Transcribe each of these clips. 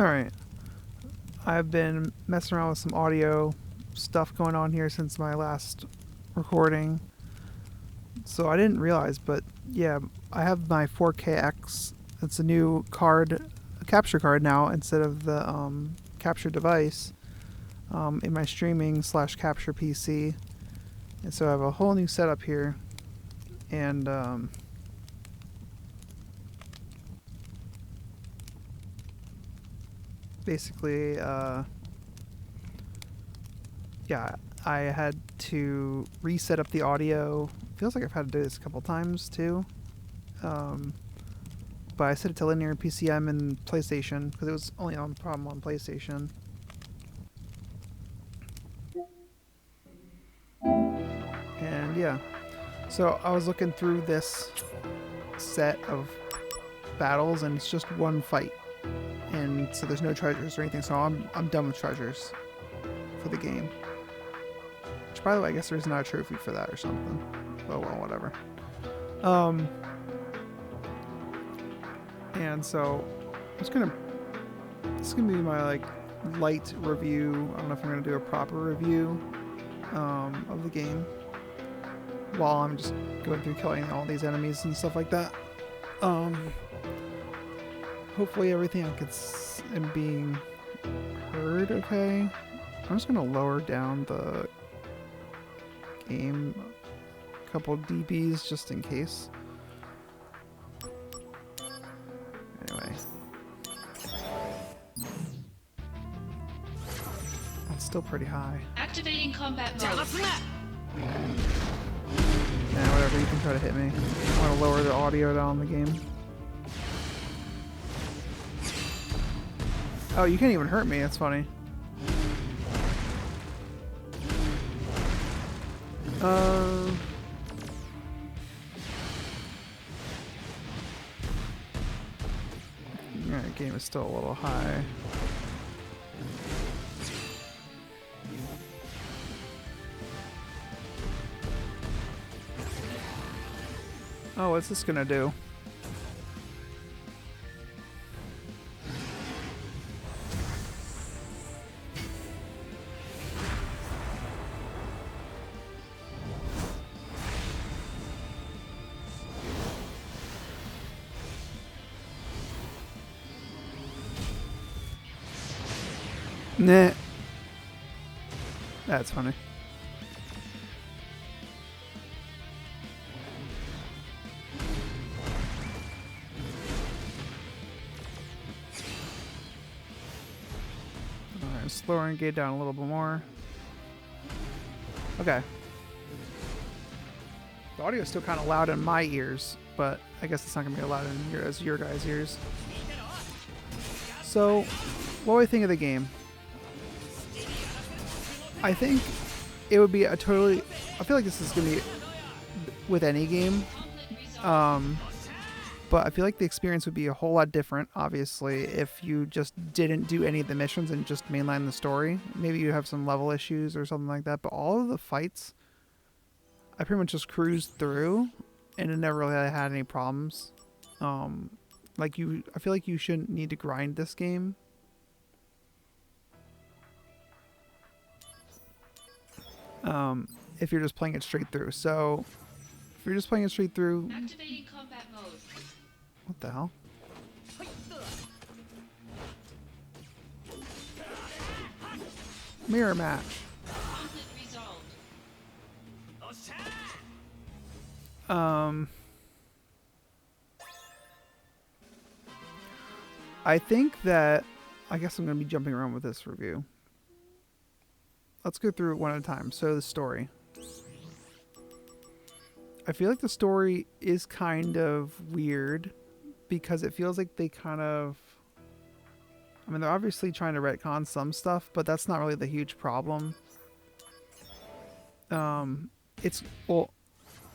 Alright. I've been messing around with some audio stuff going on here since my last recording. So I didn't realize, but yeah, I have my 4KX. It's a new card, a capture card now instead of the capture device in my streaming slash capture PC. And so I have a whole new setup here. And basically, yeah, I had to reset up the audio. Feels like I've had to do this a couple times too. But I set it to linear PCM and PlayStation because it was only on problem on PlayStation. And yeah, so I was looking through this set of battles, and it's just one fight, and so there's no treasures or anything. So I'm done with treasures for the game. Which, by the way, I guess there's not a trophy for that or something. Oh well, whatever. And so this is gonna be my like light review. I don't know if I'm gonna do a proper review of the game while I'm just going through killing all these enemies and stuff like that. Hopefully everything I am being heard okay. I'm just gonna lower down the game a couple dBs just in case. Anyway. That's still pretty high. Activating combat mode. Yeah, whatever, you can try to hit me. I want to lower the audio down the game. Oh, you can't even hurt me, that's funny. Yeah, the game is still a little high. Oh, what's this gonna do? Nah. That's funny. Alright, lowering gate down a little bit more. Okay. The audio is still kind of loud in my ears, but I guess it's not going to be loud in your guys' ears. So, what do I think of the game? I think it would be a totally... I feel like this is going to be with any game. But I feel like the experience would be a whole lot different, obviously, if you just didn't do any of the missions and just mainline the story. Maybe you have some level issues or something like that, but all of the fights, I pretty much just cruised through, and it never really had any problems. I feel like you shouldn't need to grind this game. If you're just playing it straight through. So, if you're just playing it straight through... Activating combat mode. What the hell? Mirror match. Conflict resolved. I think that... I guess I'm going to be jumping around with this review. Let's go through it one at a time. So, the story. I feel like the story is kind of weird because it feels like they kind of... I mean, they're obviously trying to retcon some stuff, but that's not really the huge problem. Well, let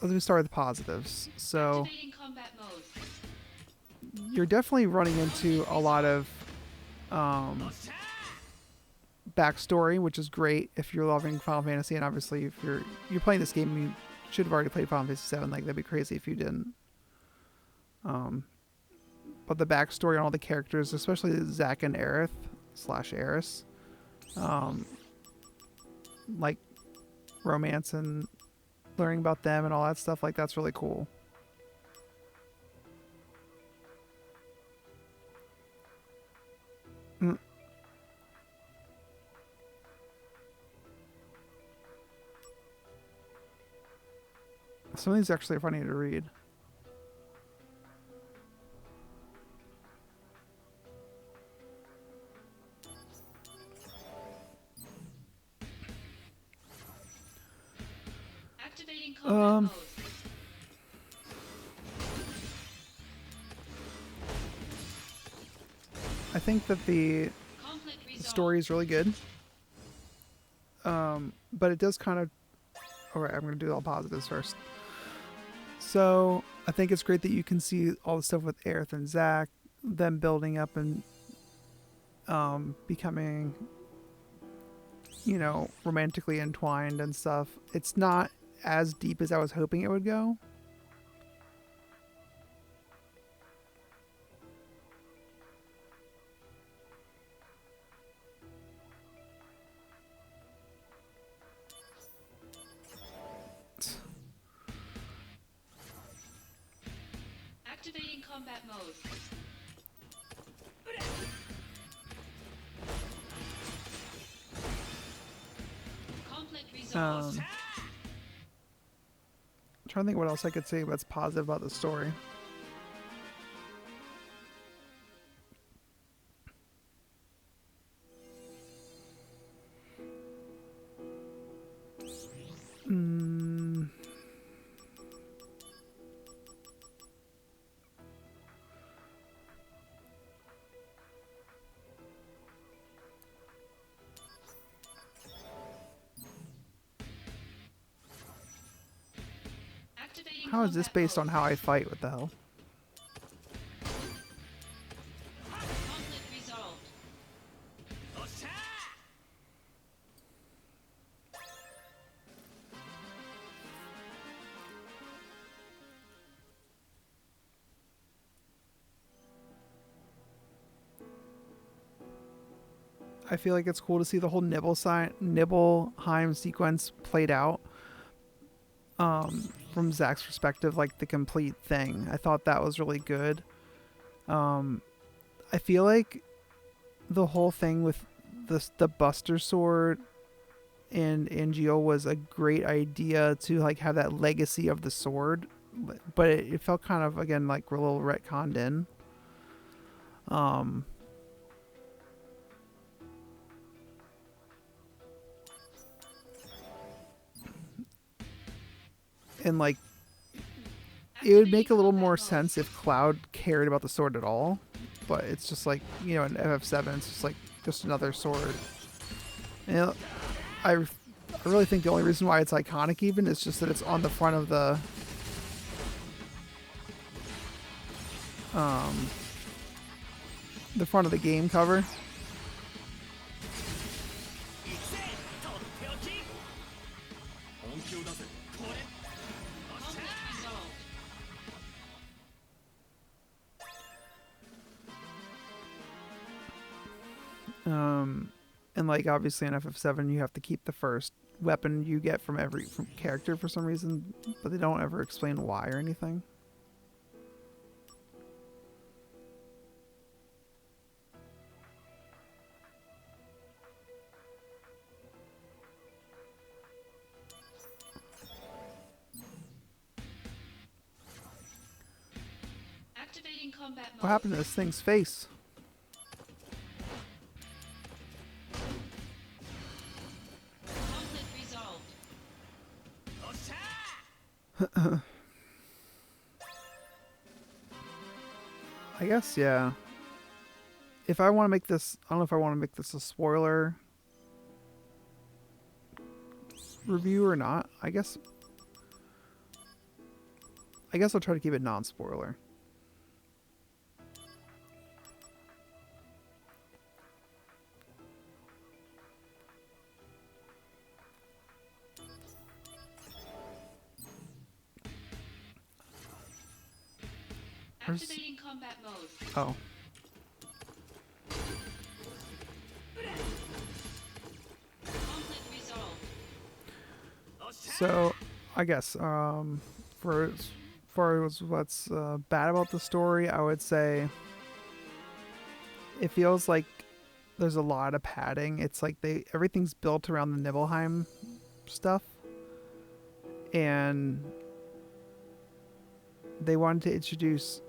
me start with the positives. So, Activating combat mode. you're definitely running into a lot of backstory, which is great if you're loving Final Fantasy, and obviously if you're playing this game, you should have already played Final Fantasy 7. Like, that'd be crazy if you didn't. but the backstory on all the characters, especially Zack and Aerith slash Eris, um, like romance and learning about them and all that stuff, like that's really cool. Mm. Some of these actually are funny to read. Activating combat mode. I think that the Conflict story resolved. is really good, but it does kind of. All right, I'm going to do all positives first. So I think it's great that you can see all the stuff with Aerith and Zack, them building up and becoming, romantically entwined and stuff. It's not as deep as I was hoping it would go. Activating combat mode. Conflict resolved. I'm trying to think what else I could say that's positive about the story. Activating How is this combat based mode. on how I fight? What the hell? Conflict resolved. I feel like it's cool to see the whole Nibelheim sequence played out from Zach's perspective, like the complete thing. I thought that was really good. I feel like the whole thing with the Buster Sword and Angeal was a great idea to like have that legacy of the sword, but it felt kind of again like a little retconned in. And like it would make a little more sense if Cloud cared about the sword at all, but it's just like in FF7 it's just like just another sword. And I really think the only reason why it's iconic even is just that it's on the front of the game cover. Conflict resolved. And like obviously in FF7 you have to keep the first weapon you get from every character for some reason, but they don't ever explain why or anything. Activating combat mode. What happened to this thing's face? Conflict resolved. I guess, yeah. If I want to make this, I don't know if I want to make this a spoiler review or not. I guess I'll try to keep it non-spoiler. Activating combat mode. Oh. Conflict resolved. So, I guess for as far as what's bad about the story, I would say it feels like there's a lot of padding. It's like everything's built around the Nibelheim stuff, and they wanted to introduce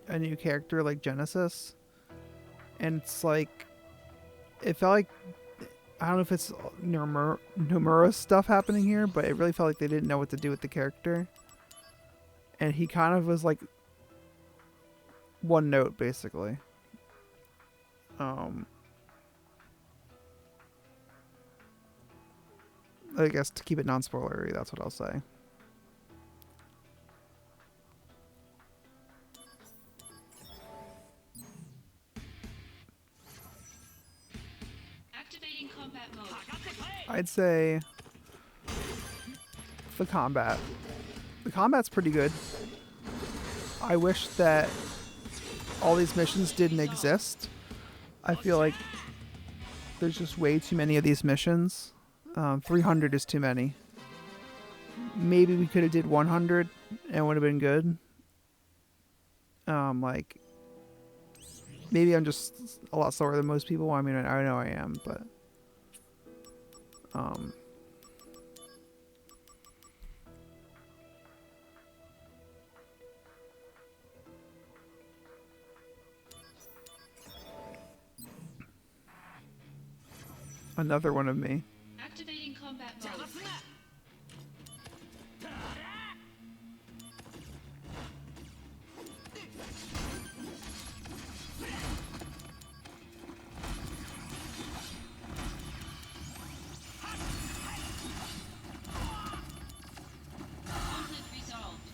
a new character like Genesis, and it's like it felt like I don't know if it's Nomura's stuff happening here, but it really felt like they didn't know what to do with the character, and he kind of was like one note basically. I guess to keep it non-spoilery, that's what I'll say. Activating combat mode. I'd say the combat. The combat's pretty good. I wish that all these missions didn't exist. I feel like there's just way too many of these missions. 300 is too many. Maybe we could have did 100 and it would have been good. Like maybe I'm just a lot slower than most people. I mean, I know I am, but another one of me. Activating combat mode. Conflict resolved.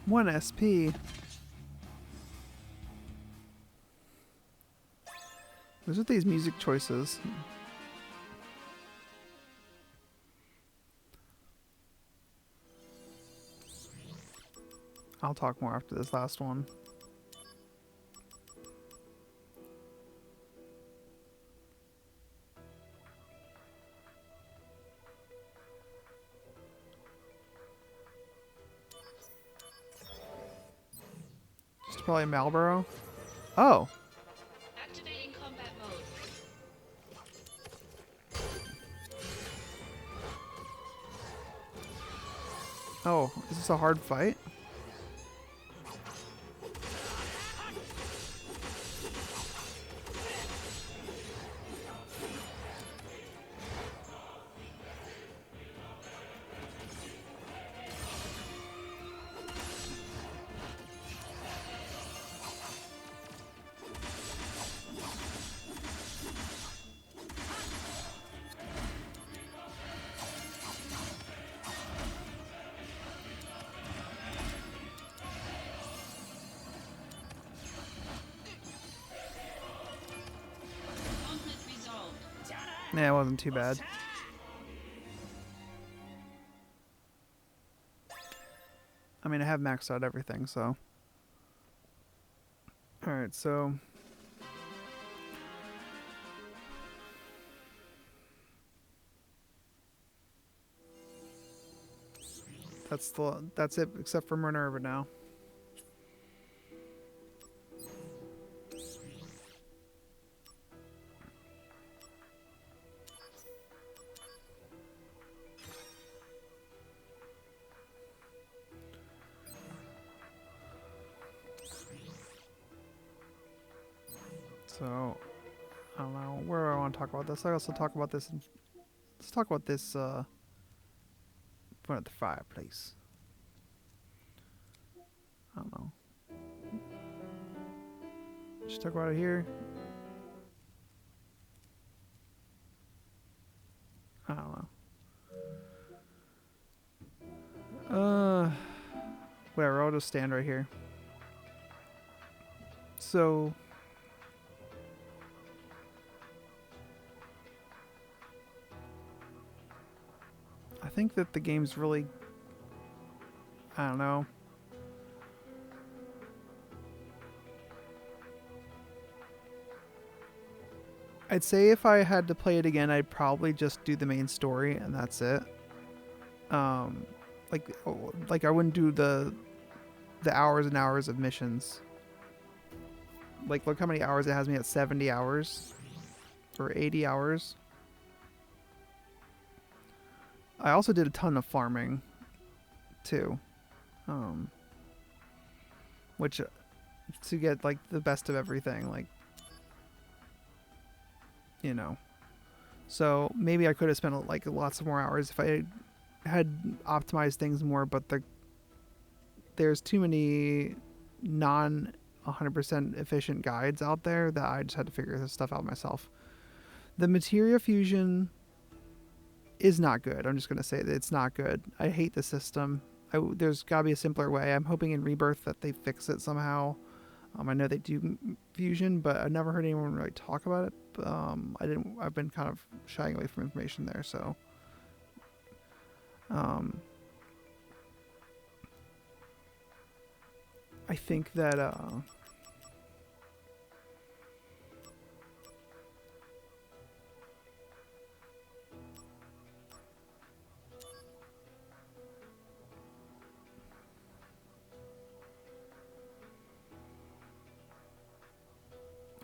1 SP. What's with these music choices? I'll talk more after this last one. Just probably Marlboro. Oh. Activating combat mode. Oh, is this a hard fight? Conflict resolved. Nah, it wasn't too bad. I mean, I have maxed out everything, so. Alright, so. That's it, except for Minerva now. So, I don't know where I want to talk about this. I also talk about this. Let's talk about this. In front of the fireplace. I don't know. Should talk about it here. I don't know. Whatever. I'll just stand right here. So. I think that the game's really, I don't know. I'd say if I had to play it again, I'd probably just do the main story and that's it. Um, like I wouldn't do the hours and hours of missions. Like look how many hours it has me at 70 hours or 80 hours. I also did a ton of farming too. Um, which to get like the best of everything, like you know. So maybe I could have spent like lots of more hours if I had optimized things more, but there's too many non 100% efficient guides out there that I just had to figure this stuff out myself. The materia fusion is not good. I'm just going to say that it's not good. I hate the system. There's got to be a simpler way. I'm hoping in Rebirth that they fix it somehow. I know they do fusion, but I've never heard anyone really talk about it. I didn't. I've been kind of shying away from information there. So, um, I think that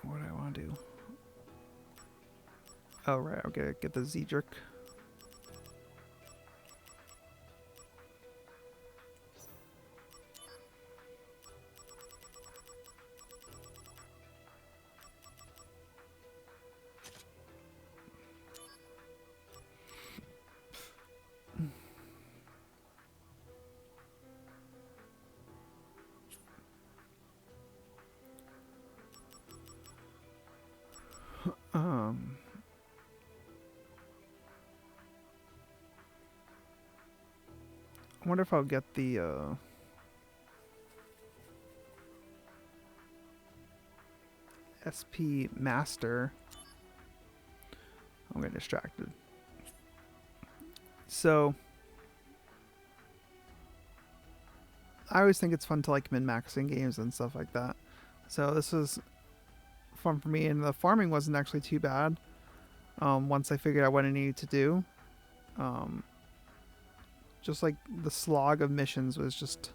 what do I want to do? Oh right, okay, get the Z jerk. Um, I wonder if I'll get the SP Master. I'm getting distracted. So I always think it's fun to like min-maxing games and stuff like that. So this was fun for me, and the farming wasn't actually too bad. Once I figured out what I needed to do, um, just like the slog of missions was just,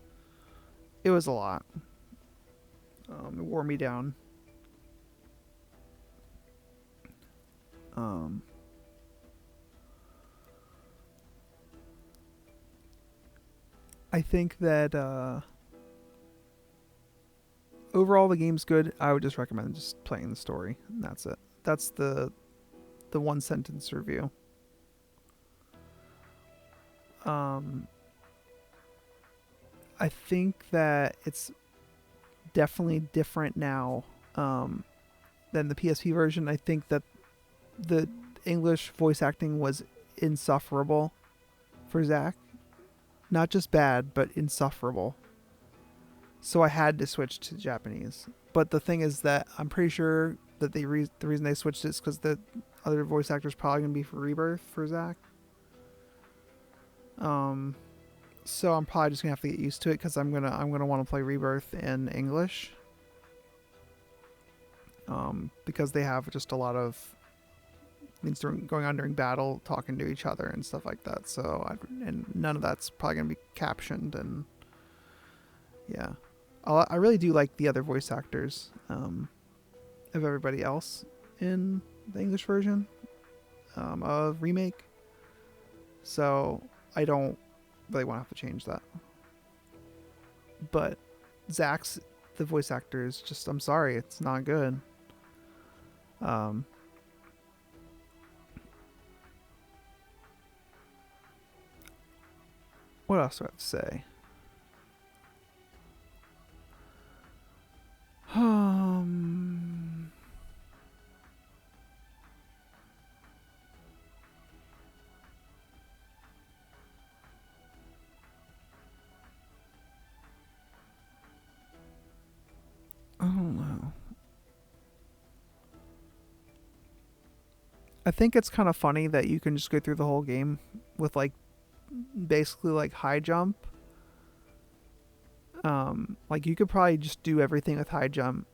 it was a lot. It wore me down. Um, I think that overall the game's good. I would just recommend just playing the story, and that's it. That's the one sentence review. Um, I think that it's definitely different now than the PSP version. I think that the English voice acting was insufferable for Zack. Not just bad, but insufferable. So I had to switch to Japanese. But the thing is that I'm pretty sure that the reason they switched is because the other voice actor is probably gonna be for Rebirth for Zack. Um, so I'm probably just gonna have to get used to it because I'm gonna want to play Rebirth in English. Because they have just a lot of things going on during battle, talking to each other and stuff like that. So and none of that's probably gonna be captioned, and yeah, I really do like the other voice actors of everybody else in the English version of remake. So I don't really want to have to change that. But Zack's the voice actor is just, I'm sorry, it's not good. Um, what else do I have to say? Um, I don't know. I think it's kind of funny that you can just go through the whole game with like basically like high jump. Like you could probably just do everything with high jump,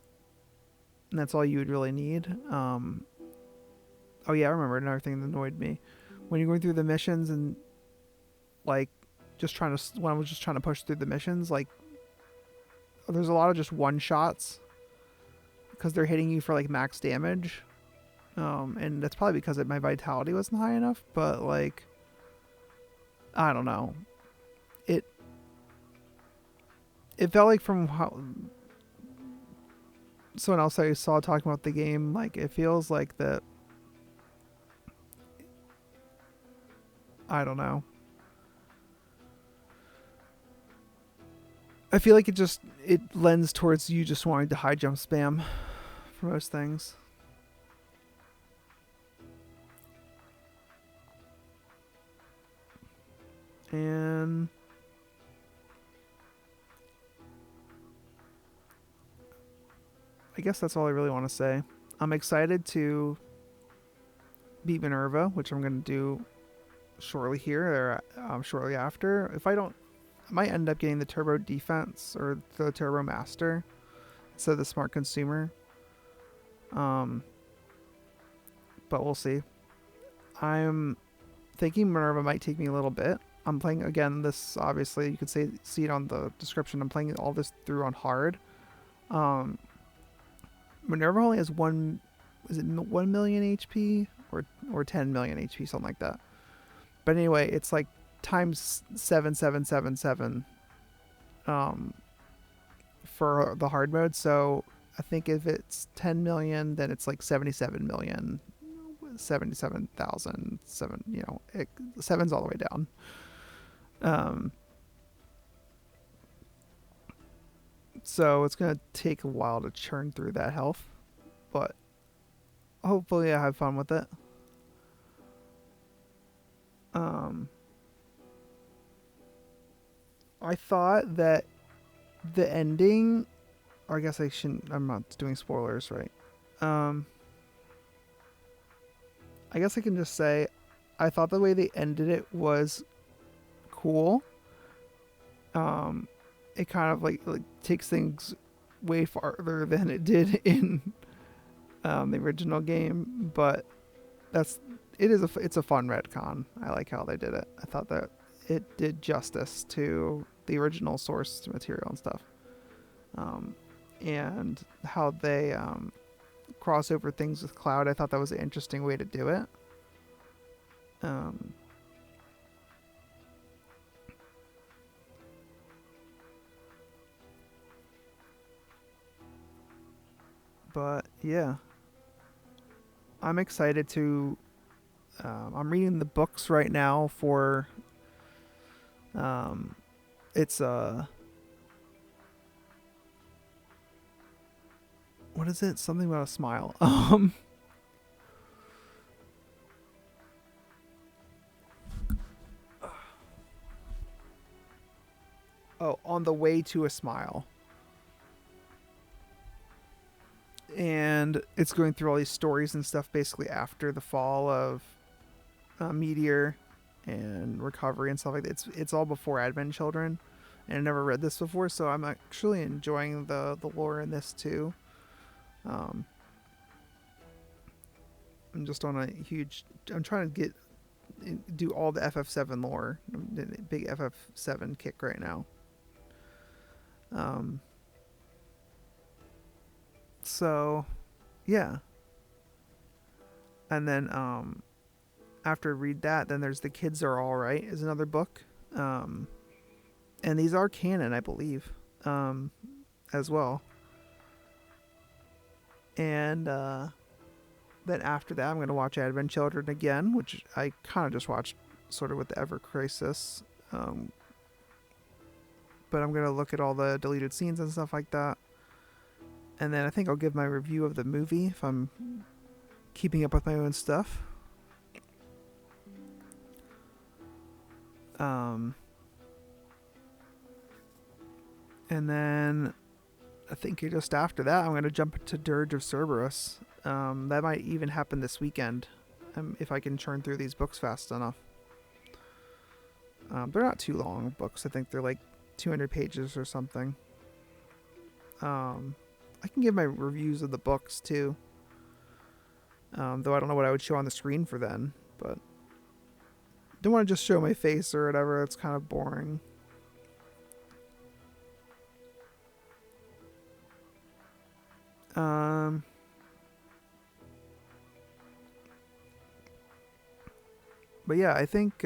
and that's all you would really need. Oh yeah, I remember another thing that annoyed me when you're going through the missions and like just trying to when I was just trying to push through the missions. Like there's a lot of just one shots because they're hitting you for like max damage. And that's probably because my vitality wasn't high enough. But like, I don't know. It it felt like from how someone else I saw talking about the game, like it feels like that. I don't know. I feel like it lends towards you just wanting to high jump spam for most things. And I guess that's all I really want to say. I'm excited to beat Minerva, which I'm going to do shortly here or shortly after. If I don't, I might end up getting the Turbo Defense or the Turbo Master instead of the Smart Consumer. Um, but we'll see. I'm thinking Minerva might take me a little bit. I'm playing again. This obviously you could see it on the description. I'm playing all this through on hard. Um, Minerva only has one. Is it 1 million HP or 10 million HP, something like that. But anyway, it's like times 7777 for the hard mode. So I think if it's 10 million, then it's like 77 million, 77,000, seven's all the way down. So it's gonna take a while to churn through that health, but hopefully I have fun with it. I thought that the ending, or I guess I shouldn't. I'm not doing spoilers, right? Um, I guess I can just say, I thought the way they ended it was cool. It kind of like takes things way farther than it did in the original game, but it's a fun retcon. I like how they did it. I thought that it did justice to the original source material and stuff, and how they cross over things with Cloud. I thought that was an interesting way to do it. But yeah, I'm excited to. I'm reading the books right now for. It's what is it? Something about a smile. Oh, on the way to a smile. And it's going through all these stories and stuff basically after the fall of Meteor and Recovery and stuff like that. It's all before Advent Children, and I never read this before, so I'm actually enjoying the lore in this too. I'm just on a huge. I'm trying to do all the FF7 lore. I'm in a big FF7 kick right now. So, yeah. And then after I read that, then there's The Kids Are Alright is another book. And these are canon, I believe, as well. And then after that, I'm going to watch Advent Children again, which I kind of just watched sort of with the Ever Crisis. But I'm going to look at all the deleted scenes and stuff like that. And then I think I'll give my review of the movie if I'm keeping up with my own stuff. And then I think just after that, I'm going to jump into Dirge of Cerberus. That might even happen this weekend if I can churn through these books fast enough. They're not too long books. I think they're like 200 pages or something. I can give my reviews of the books too. Though I don't know what I would show on the screen for then, but don't want to just show my face or whatever. It's kind of boring. Um, but yeah, I think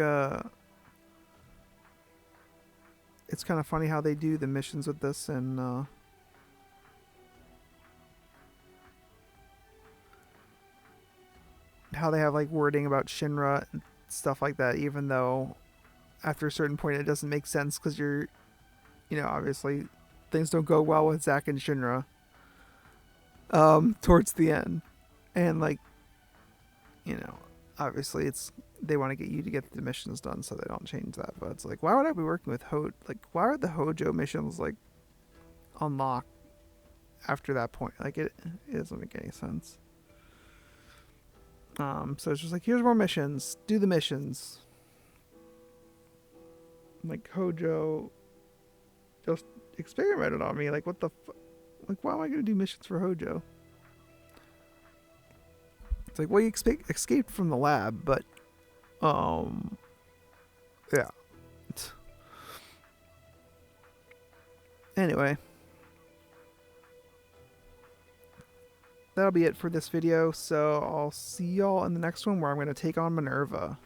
it's kind of funny how they do the missions with this, and how they have like wording about Shinra and stuff like that, even though after a certain point it doesn't make sense because obviously things don't go well with Zack and Shinra towards the end. And like, obviously they want to get you to get the missions done so they don't change that. But it's like, why would I be working with why are the Hojo missions like unlocked after that point? Like it doesn't make any sense. So it's just like, here's more missions. Do the missions. Like Hojo just experimented on me. Like, what the like, why am I gonna do missions for Hojo? It's like, well, you escaped from the lab, but yeah. Anyway, that'll be it for this video. So I'll see y'all in the next one where I'm gonna take on Minerva.